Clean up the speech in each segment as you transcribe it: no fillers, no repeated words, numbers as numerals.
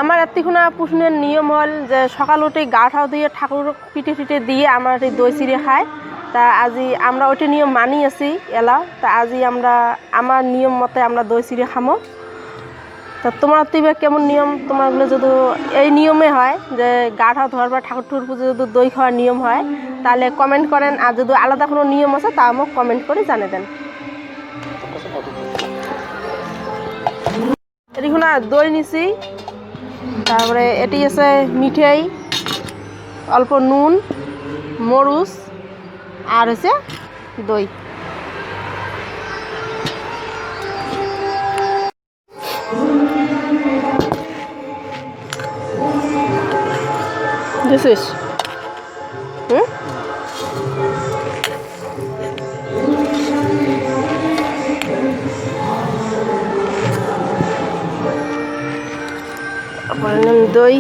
আমার এতক্ষণা পুষণের নিয়ম হল যে সকাল উঠে গা ঠাও দিয়ে ঠাকুর পিঠে ফিটে দিয়ে আমার এই দই চিড়ে খায় তা আজি আমরা ওইটা নিয়ম মানি আছি এলা তা আজি আমরা আমার নিয়ম মতে আমরা দই চিড়ে খামো তা তোমার তুইবা কেমন নিয়ম তোমারগুলো যদি এই নিয়মে হয় যে গা ঠাও ধোয়ার পর ঠাকুর ঠুর পুজো যদি দই খাওয়ার নিয়ম হয় তাহলে কমেন্ট করেন আর যদি আলাদা কোনো নিয়ম আছে তা আমাকে কমেন্ট করে জানিয়ে দেন। এদিকে দই নিছি তারপরে এটি আছে মিঠাই অল্প নুন মরুচ আর হচ্ছে দই দিছিস দই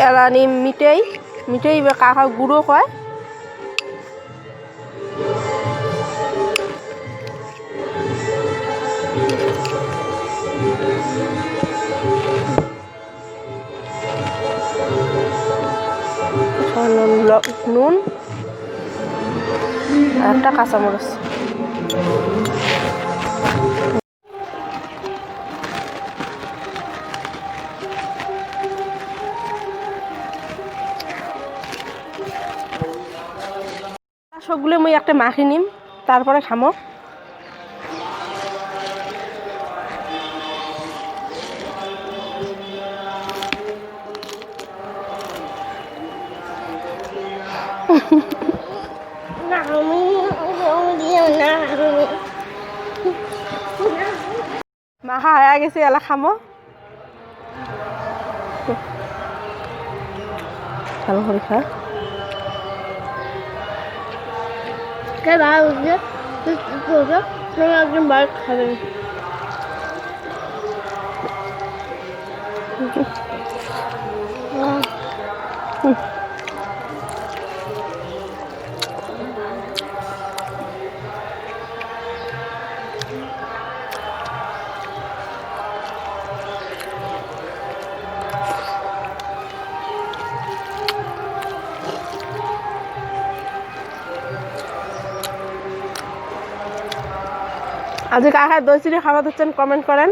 এলানি মিঠাই মিঠাই বা কাকা গুঁড়ো কয় নুন আর একটা কাঁচামরিচ সবগুলো মুই একটা মাখি নিম তারপরে খামো মাখা হয়ে গেছে এলা খামো ভালো করে খা একজন বাইক খাবে আজকে কাকা দই চিড়ে খাবার দিচ্ছেন কমেন্ট করেন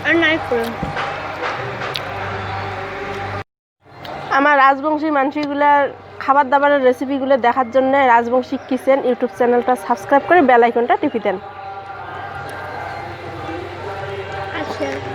আর লাইক করেন। আমার রাজবংশী মানুষগুলার খাবার দাবারের রেসিপিগুলো দেখার জন্য রাজবংশী কিচেন ইউটিউব চ্যানেলটা সাবস্ক্রাইব করে বেল আইকনটা টিপে দেন। আচ্ছা।